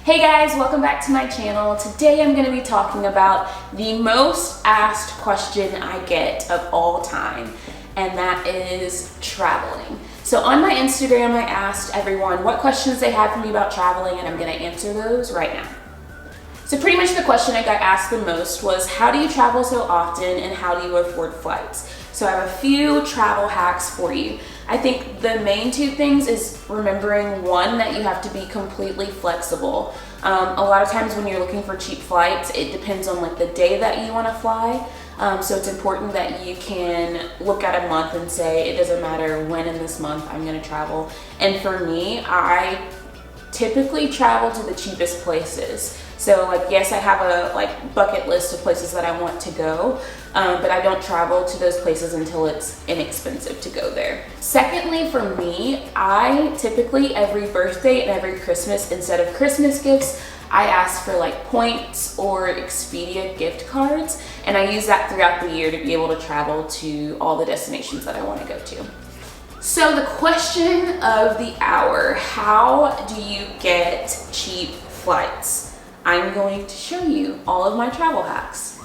Hey guys, welcome back to my channel. Today I'm going to be talking about the most asked question I get of all time, and that is traveling. So on my Instagram, I asked everyone what questions they had for me about traveling, and I'm going to answer those right now. So pretty much the question I got asked the most was, how do you travel so often and how do you afford flights? So I have a few travel hacks for you. I think the main two things is remembering, one, that you have to be completely flexible. A lot of times when you're looking for cheap flights, it depends on like the day that you want to fly. So it's important that you can look at a month and say, it doesn't matter when in this month I'm going to travel. And for me, I typically travel to the cheapest places. So like, yes, I have a bucket list of places that I want to go, but I don't travel to those places until it's inexpensive to go there. Secondly, for me, I typically every birthday and every Christmas, instead of Christmas gifts, I ask for like points or Expedia gift cards, and I use that throughout the year to be able to travel to all the destinations that I want to go to. So the question of the hour, how do you get cheap flights? I'm going to show you all of my travel hacks.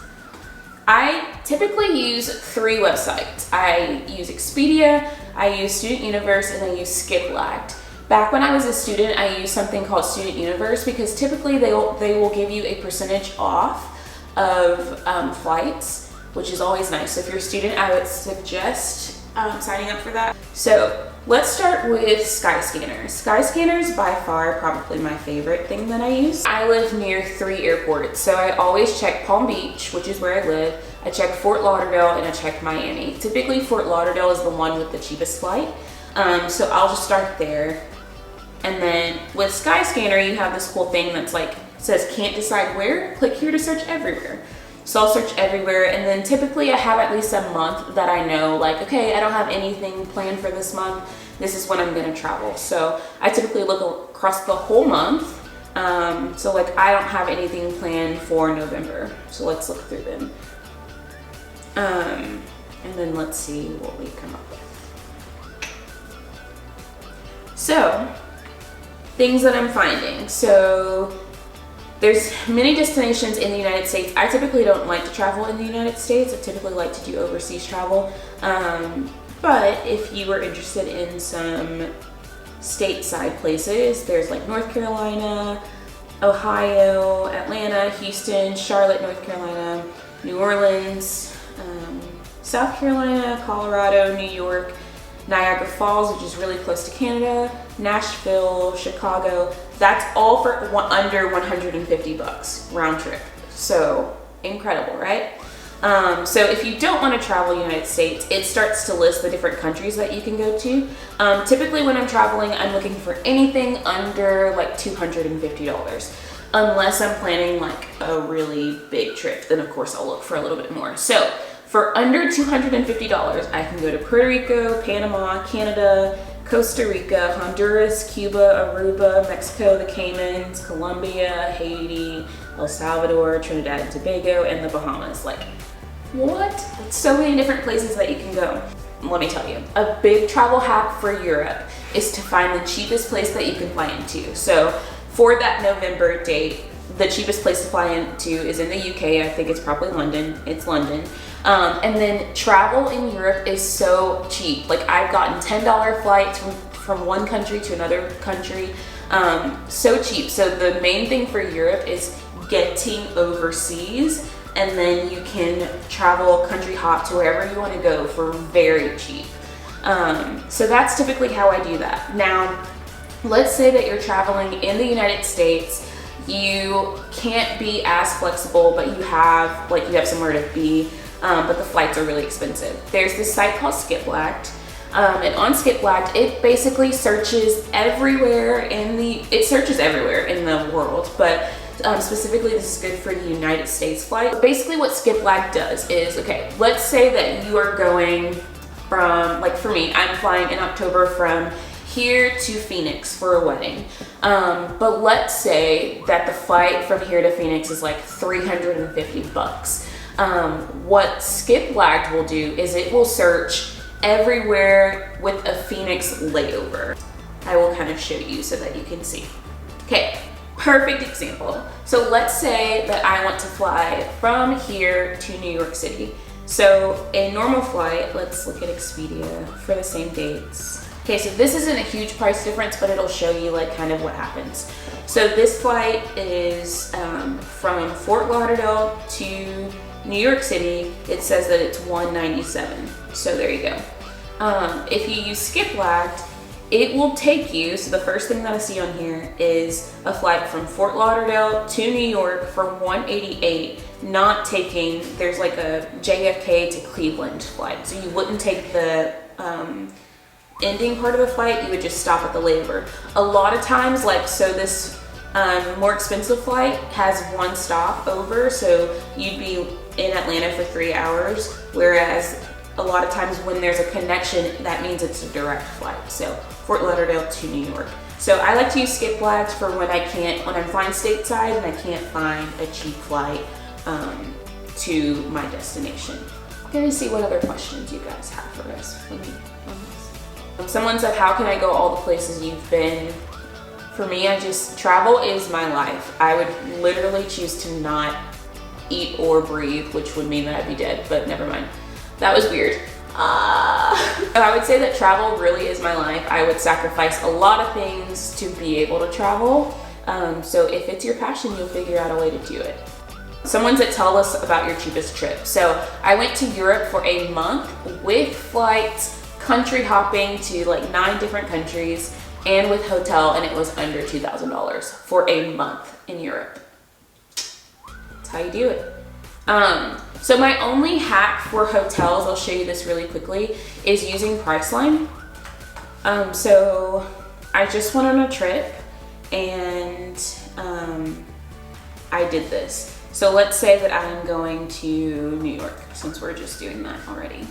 I typically use 3 websites. I use Expedia, I use Student Universe, and I use Skiplagged. Back when I was a student, I used something called Student Universe because typically they will give you a percentage off of flights, which is always nice. So if you're a student, I would suggest signing up for that. So let's start with Skyscanner. Skyscanner is by far probably my favorite thing that I use. I live near 3 airports, so I always check Palm Beach, which is where I live. I check Fort Lauderdale and I check Miami. Typically Fort Lauderdale is the one with the cheapest flight, so I'll just start there. And then with Skyscanner, you have this cool thing that's like, says can't decide where, click here to search everywhere. So I'll search everywhere, and then typically I have at least a month that I know, like, okay, I don't have anything planned for this month. This is when I'm gonna travel. So I typically look across the whole month. So like I don't have anything planned for November. So let's look through them. And then let's see what we come up with. So things that I'm finding. So there's many destinations in the United States. I typically don't like to travel in the United States. I typically like to do overseas travel. But if you are interested in some stateside places, there's like North Carolina, Ohio, Atlanta, Houston, Charlotte, North Carolina, New Orleans, South Carolina, Colorado, New York, Niagara Falls, which is really close to Canada, Nashville, Chicago. That's all for under 150 bucks round trip. So incredible, right? So if you don't want to travel United States, it starts to list the different countries that you can go to. Typically when I'm traveling, I'm looking for anything under like $250. Unless I'm planning like a really big trip, then of course I'll look for a little bit more. So for under $250, I can go to Puerto Rico, Panama, Canada, Costa Rica, Honduras, Cuba, Aruba, Mexico, the Caymans, Colombia, Haiti, El Salvador, Trinidad and Tobago, and the Bahamas. Like, what? So many different places that you can go. Let me tell you, a big travel hack for Europe is to find the cheapest place that you can fly into. So for that November date, the cheapest place to fly into is in the UK. I think it's probably London. It's London. And then travel in Europe is so cheap. Like I've gotten $10 flights from one country to another country. So cheap. So the main thing for Europe is getting overseas, and then you can travel country hop to wherever you want to go for very cheap. So that's typically how I do that. Now, let's say that you're traveling in the United States. You can't be as flexible, but you have somewhere to be. But the flights are really expensive. There's this site called Skiplagged, and on Skiplagged, it basically searches everywhere in the world, but specifically this is good for the United States flight. Basically what Skiplagged does is, okay, let's say that you are going from, like for me, I'm flying in October from here to Phoenix for a wedding. But let's say that the flight from here to Phoenix is like 350 bucks. What Skiplagged will do is it will search everywhere with a Phoenix layover. I will kind of show you so that you can see. Okay, Perfect example. So let's say that I want to fly from here to New York City. So a normal flight, let's look at Expedia for the same dates. Okay, so this isn't a huge price difference, but it'll show you like kind of what happens. So this flight is from Fort Lauderdale to New York City. It says that it's $197. So there you go. If you use Skiplagged, it will take you, so the first thing that I see on here is a flight from Fort Lauderdale to New York for $188, not taking, there's like a JFK to Cleveland flight. So you wouldn't take the ending part of the flight, you would just stop at the layover. A lot of times, like, so this more expensive flight has one stop over, so you'd be in Atlanta for 3 hours, whereas a lot of times when there's a connection, that means it's a direct flight. So Fort Lauderdale to New York. So I like to use Skiplagged for when I'm flying stateside and I can't find a cheap flight to my destination. I'm gonna see what other questions you guys have for us. Someone said, how can I go all the places you've been? For me, travel is my life. I would literally choose to not eat or breathe, which would mean that I'd be dead, but never mind. That was weird. I would say that travel really is my life. I would sacrifice a lot of things to be able to travel. So if it's your passion, you'll figure out a way to do it. Someone said, tell us about your cheapest trip. So I went to Europe for a month with flights, country hopping to like 9 different countries, and with hotel, and it was under $2,000 for a month in Europe. That's how you do it. So my only hack for hotels, I'll show you this really quickly, is using Priceline. So I just went on a trip and I did this. So let's say that I'm going to New York, since we're just doing that already.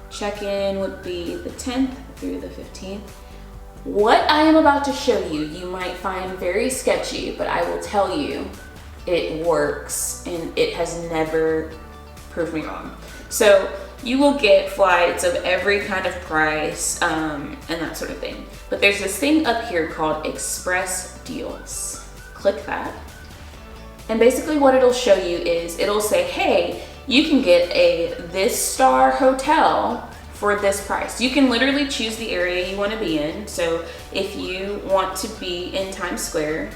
Check-in would be the 10th through the 15th. What I am about to show you, you might find very sketchy, but I will tell you it works and it has never proved me wrong. So you will get flights of every kind of price and that sort of thing. But there's this thing up here called Express Deals. Click that. And basically what it'll show you is it'll say, hey, you can get a this star hotel for this price. You can literally choose the area you want to be in. So if you want to be in Times Square,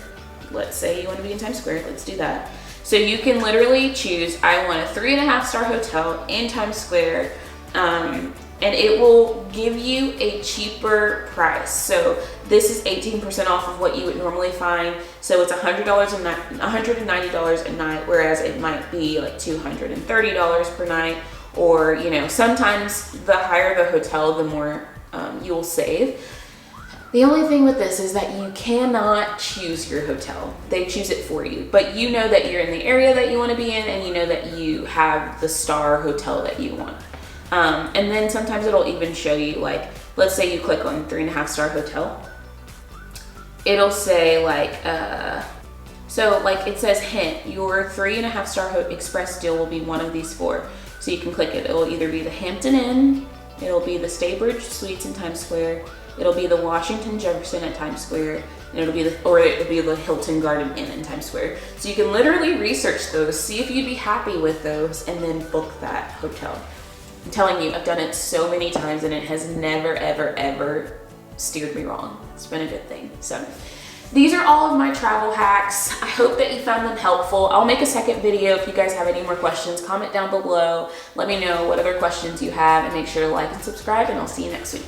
let's say you want to be in Times Square, let's do that. So you can literally choose, I want a 3.5-star hotel in Times Square, and it will give you a cheaper price. So this is 18% off of what you would normally find. So it's $190 a night, whereas it might be like $230 per night. Or, you know, sometimes the higher the hotel, the more you will save. The only thing with this is that you cannot choose your hotel. They choose it for you, but you know that you're in the area that you want to be in, and you know that you have the star hotel that you want. And then sometimes it'll even show you, like, let's say you click on 3.5-star hotel. It'll say like, so like it says, hint, your 3.5-star express deal will be one of these 4. So you can click it. It'll either be the Hampton Inn, it'll be the Staybridge Suites in Times Square, it'll be the Washington Jefferson at Times Square, and it'll be the Hilton Garden Inn in Times Square. So you can literally research those, see if you'd be happy with those, and then book that hotel. I'm telling you, I've done it so many times and it has never, ever, ever steered me wrong. It's been a good thing. So these are all of my travel hacks. I hope that you found them helpful. I'll make a second video if you guys have any more questions. Comment down below. Let me know what other questions you have, and make sure to like and subscribe, and I'll see you next week.